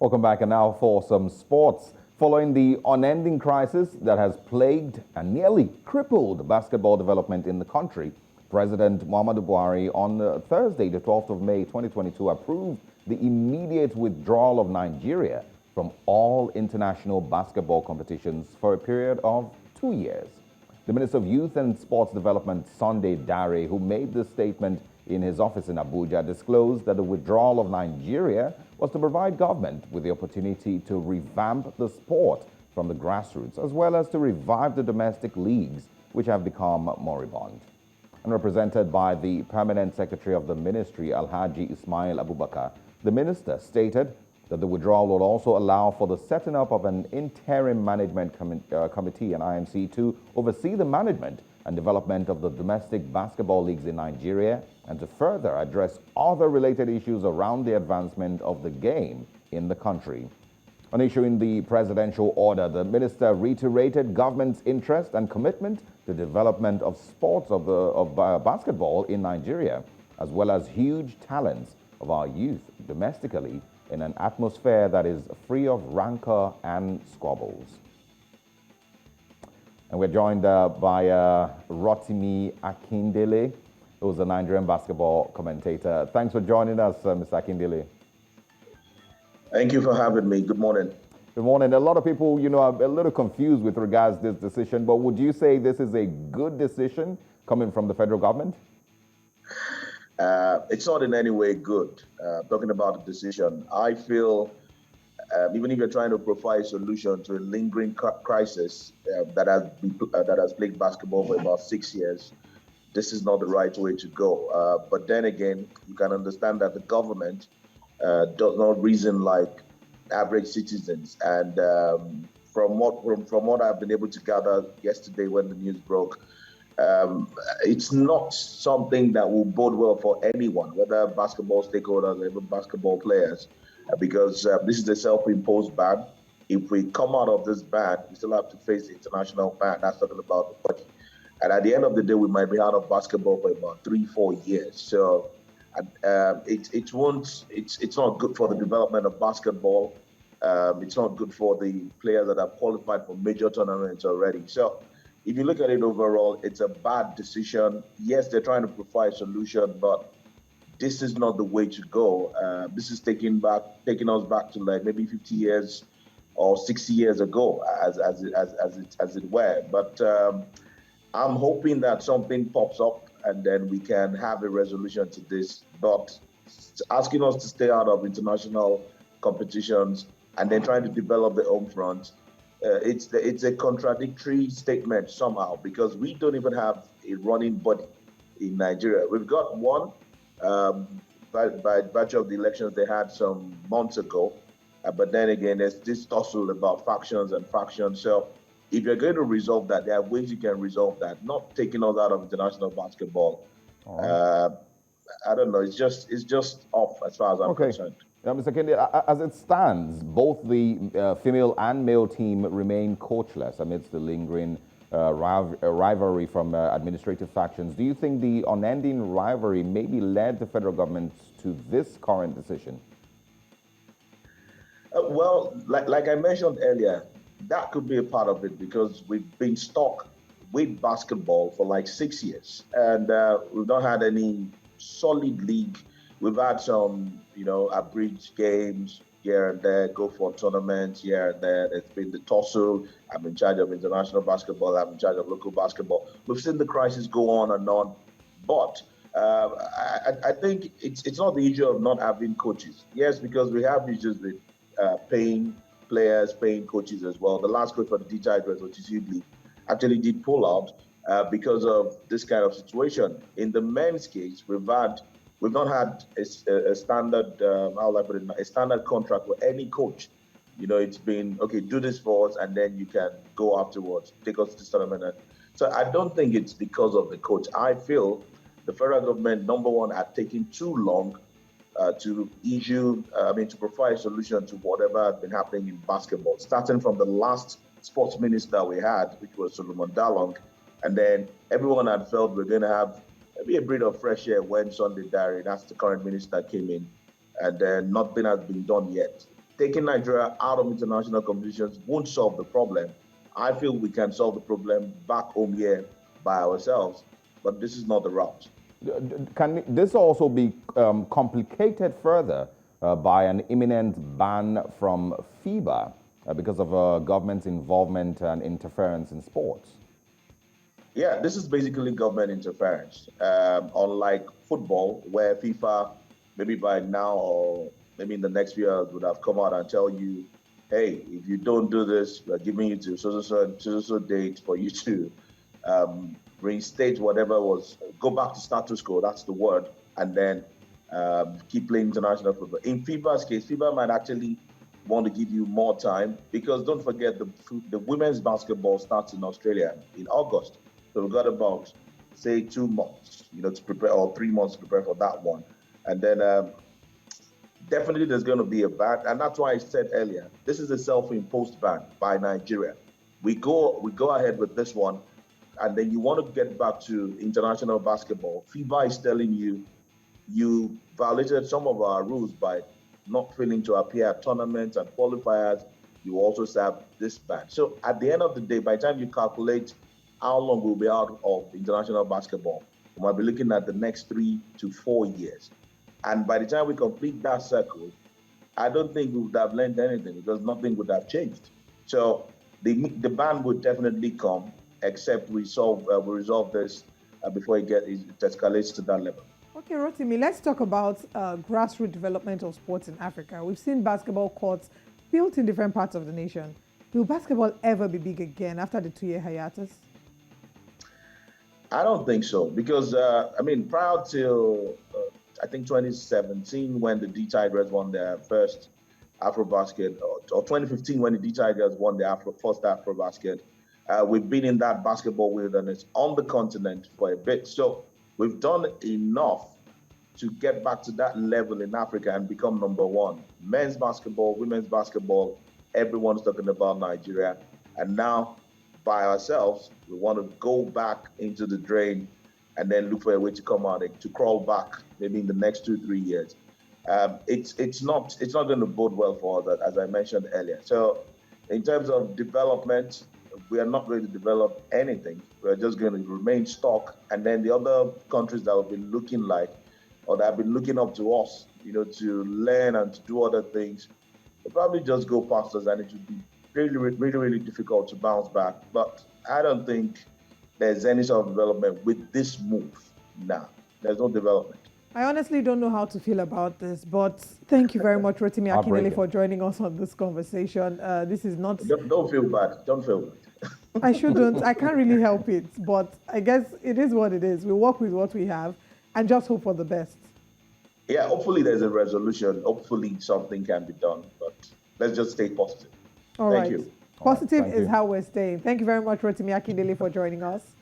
Welcome back, and now for some sports. Following the unending crisis that has plagued and nearly crippled basketball development in the country, President Muhammadu Buhari on Thursday, the 12th of May 2022, approved the immediate withdrawal of Nigeria from all international basketball competitions for a period of 2 years. The Minister of Youth and Sports Development, Sunday Dare, who made this statement in his office in Abuja, disclosed that the withdrawal of Nigeria was to provide government with the opportunity to revamp the sport from the grassroots, as well as to revive the domestic leagues, which have become moribund. And represented by the Permanent Secretary of the Ministry, Alhaji Ismail Abubakar, the minister stated that the withdrawal will also allow for the setting up of an interim management committee, an IMC, to oversee the management and development of the domestic basketball leagues in Nigeria and to further address other related issues around the advancement of the game in the country. On issuing the presidential order, the minister reiterated government's interest and commitment to development of sports of basketball in Nigeria, as well as huge talents of our youth domestically in an atmosphere that is free of rancor and squabbles. And we're joined by Rotimi Akindele, who's a Nigerian basketball commentator. Thanks for joining us, Mr. Akindele. Thank you for having me. Good morning. Good morning. A lot of people, are a little confused with regards to this decision, but would you say this is a good decision coming from the federal government? It's not in any way good. Talking about the decision, I feel even if you're trying to provide a solution to a lingering crisis that has plagued basketball for about 6 years, this is not the right way to go. But then again, you can understand that the government does not reason like average citizens. And from what I've been able to gather yesterday when the news broke, it's not something that will bode well for anyone, whether basketball stakeholders or even basketball players, because this is a self-imposed ban. If we come out of this ban, we still have to face the international ban. That's talking about the money. And at the end of the day, we might be out of basketball for about 3-4 years. So it's not good for the development of basketball. It's not good for the players that have qualified for major tournaments already. So if you look at it overall, it's a bad decision. Yes, they're trying to provide a solution, but this is not the way to go. This is taking us back to like maybe 50 years or 60 years ago, as it were. But I'm hoping that something pops up and then we can have a resolution to this. But asking us to stay out of international competitions and then trying to develop the home front, it's a contradictory statement somehow, because we don't even have a running body in Nigeria. We've got one by virtue of the elections they had some months ago, but then again, there's this tussle about factions and factions. So if you're going to resolve that, there are ways you can resolve that, not taking us out of international basketball. I don't know. It's just off as far as I'm concerned. Mr. Kendi, as it stands, both the female and male team remain coachless amidst the lingering rivalry from administrative factions. Do you think the unending rivalry maybe led the federal government to this current decision? Well, like I mentioned earlier, that could be a part of it, because we've been stuck with basketball for like 6 years, and we've not had any solid league. We've had some, abridged games here and there, go for tournaments here and there. It's been the tussle. I'm in charge of international basketball. I'm in charge of local basketball. We've seen the crisis go on and on. But I think it's not the issue of not having coaches. Yes, because we have issues with paying players, paying coaches as well. The last coach for the D-Tigers, which is Hughley, actually did pull out because of this kind of situation. In the men's case, we've not had a standard, a standard contract with any coach. It's been, okay, do this for us, and then you can go afterwards, take us to the tournament. So I don't think it's because of the coach. I feel the federal government, number one, had taken too long to provide a solution to whatever had been happening in basketball, starting from the last sports minister we had, which was Solomon Dalong, and then everyone had felt we're going to have maybe a breath of fresh air when Sunday Dare, that's the current minister, came in, and then nothing has been done yet. taking Nigeria out of international competitions won't solve the problem. I feel we can solve the problem back home here by ourselves, but this is not the route. Can this also be complicated further by an imminent ban from FIBA because of government's involvement and interference in sports? Yeah, this is basically government interference. Unlike football, where FIFA, maybe by now or maybe in the next few years, would have come out and tell you, hey, if you don't do this, we're giving you to so date for you to reinstate whatever was, go back to status quo, that's the word, and then keep playing international football. In FIBA's case, FIBA might actually want to give you more time because don't forget the women's basketball starts in Australia in August. So we've got about, say, 2 months, to prepare, or 3 months to prepare for that one. And then definitely there's going to be a ban. And that's why I said earlier, this is a self-imposed ban by Nigeria. We go ahead with this one, and then you want to get back to international basketball. FIBA is telling you, you violated some of our rules by not failing to appear at tournaments and qualifiers. You also serve this ban. So at the end of the day, by the time you calculate how long we'll be out of international basketball, we might be looking at the next 3 to 4 years. And by the time we complete that circle, I don't think we would have learned anything because nothing would have changed. So the ban would definitely come, except we resolve this before it escalates to that level. Okay, Rotimi, let's talk about grassroots development of sports in Africa. We've seen basketball courts built in different parts of the nation. Will basketball ever be big again after the 2-year hiatus? I don't think so because, prior to, I think 2017 when the D Tigers won their first Afrobasket, or 2015 when the D Tigers won their first Afrobasket, we've been in that basketball wilderness on the continent for a bit. So we've done enough to get back to that level in Africa and become number one. Men's basketball, women's basketball, everyone's talking about Nigeria. And now, by ourselves, we want to go back into the drain and then look for a way to come out, to crawl back maybe in the next 2-3 years. It's not going to bode well for us, as I mentioned earlier. So in terms of development, we are not going to develop anything. We're just going to remain stuck. And then the other countries that have been looking like, or that have been looking up to us, to learn and to do other things, they'll probably just go past us, and it would be really, really, really difficult to bounce back. But I don't think there's any sort of development with this move now. There's no development. I honestly don't know how to feel about this, but thank you very much, Rotimi Akinele, for joining us on this conversation. This is not... Don't feel bad. Don't feel bad. I shouldn't. I can't really help it, but I guess it is what it is. We work with what we have and just hope for the best. Yeah, hopefully there's a resolution. Hopefully something can be done, but let's just stay positive. All right. Thank you. Positive is how we're staying. Thank you very much, Rotimi Akinele, for joining us.